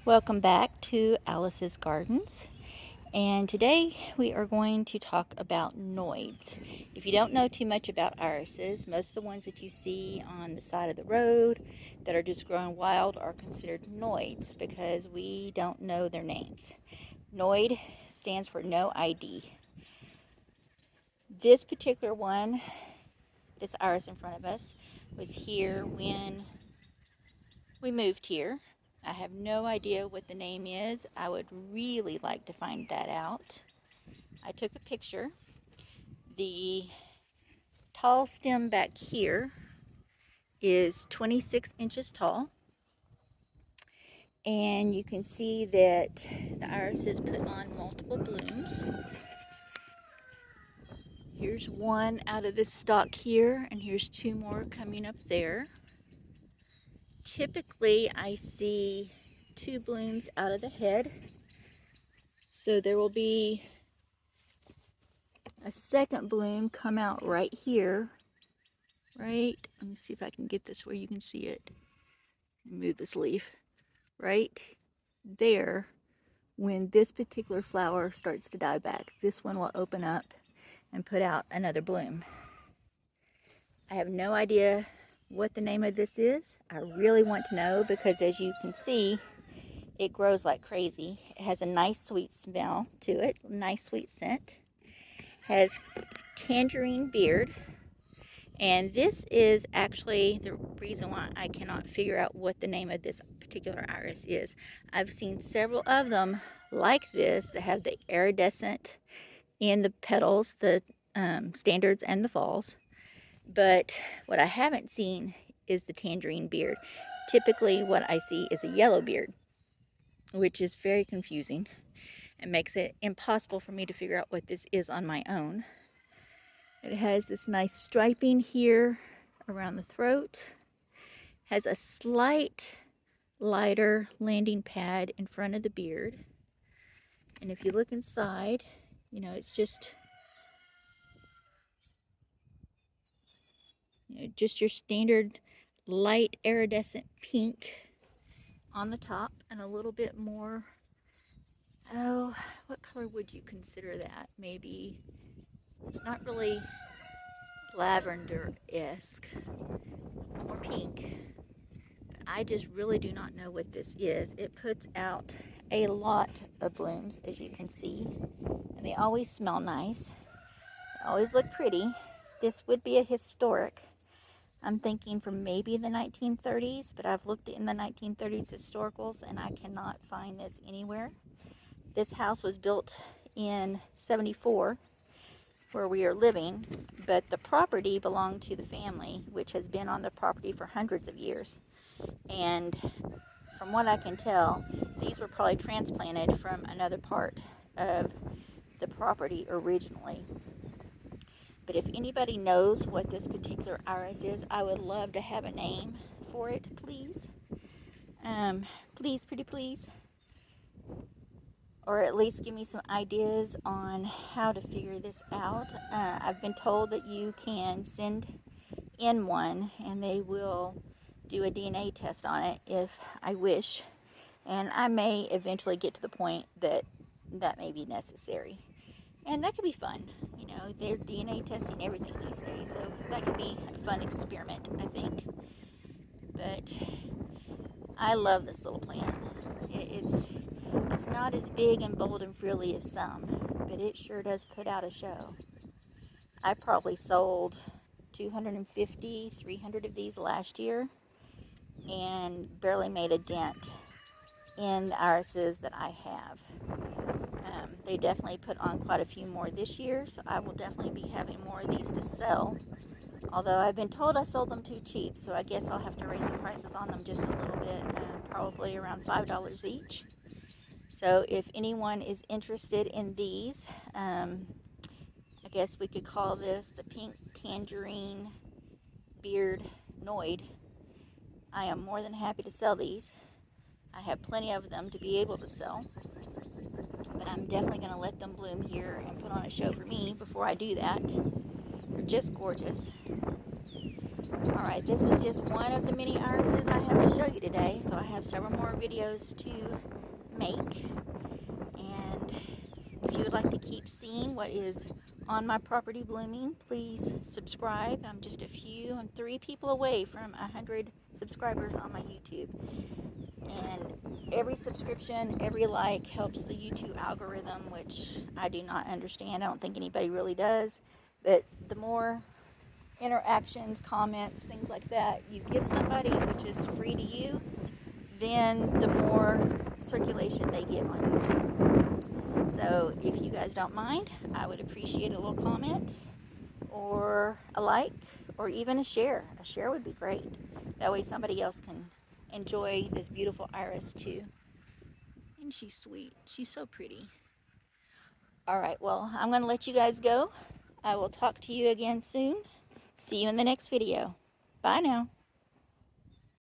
Welcome back to Alice's Gardens, and today we are going to talk about noids. If you don't know too much about irises, most of the ones that you see on the side of the road that are just growing wild are considered noids because we don't know their names. NOID stands for no ID. This particular one, this iris in front of us, was here when we moved here. I have no idea what the name is. I would really like to find that out. I took a picture. The tall stem back here is 26 inches tall. And you can see that the irises put on multiple blooms. Here's one out of this stalk here, and here's two more coming up there. Typically, I see two blooms out of the head. So there will be a second bloom come out right here. Right, let me see if I can get this where you can see it. Move this leaf. Right there, when this particular flower starts to die back, this one will open up and put out another bloom. I have no idea what the name of this is. I really want to know because as you can see, it grows like crazy. It has a nice sweet smell to it, nice sweet scent. Has tangerine beard. And this is actually the reason why I cannot figure out what the name of this particular iris is. I've seen several of them like this that have the iridescent in the petals, the standards and the falls. But what I haven't seen is the tangerine beard. Typically what I see is a yellow beard, which is very confusing and makes it impossible for me to figure out what this is on my own. It has this nice striping here around the throat. Has a slight lighter landing pad in front of the beard. And if you look inside, it's just just your standard light iridescent pink on the top and a little bit more, oh, what color would you consider that? Maybe it's not really lavender-esque. It's more pink. I just really do not know what this is. It puts out a lot of blooms, as you can see, and they always smell nice. They always look pretty. This would be a historic. I'm thinking from maybe the 1930s, but I've looked in the 1930s historicals and I cannot find this anywhere. This house was built in 74, where we are living, but the property belonged to the family, which has been on the property for hundreds of years. And from what I can tell, these were probably transplanted from another part of the property originally. But if anybody knows what this particular iris is, I would love to have a name for it, please. Please, pretty please. Or at least give me some ideas on how to figure this out. I've been told that you can send in one and they will do a DNA test on it if I wish. And I may eventually get to the point that that may be necessary. And that could be fun. They're DNA testing everything these days, so that could be a fun experiment, I think. But I love this little plant. It's not as big and bold and frilly as some, but it sure does put out a show. I probably sold 250, 300 of these last year and barely made a dent in the irises that I have. They definitely put on quite a few more this year, so I will definitely be having more of these to sell. Although I've been told I sold them too cheap, so I guess I'll have to raise the prices on them just a little bit, probably around $5 each. So if anyone is interested in these, I guess we could call this the pink tangerine beard noid. I am more than happy to sell these. I have plenty of them to be able to sell. But I'm definitely going to let them bloom here and put on a show for me before I do that. They're just gorgeous. Alright, this is just one of the many irises I have to show you today, so I have several more videos to make. And if you would like to keep seeing what is on my property blooming, please subscribe. I'm 3 people away from 100 subscribers on my YouTube. And every subscription, every like helps the YouTube algorithm, which I do not understand. I don't think anybody really does. But the more interactions, comments, things like that you give somebody, which is free to you, then the more circulation they get on YouTube. So if you guys don't mind, I would appreciate a little comment or a like or even a share. A share would be great. That way somebody else can enjoy this beautiful iris too. And she's sweet. She's so pretty. Alright, well, I'm going to let you guys go. I will talk to you again soon. See you in the next video. Bye now.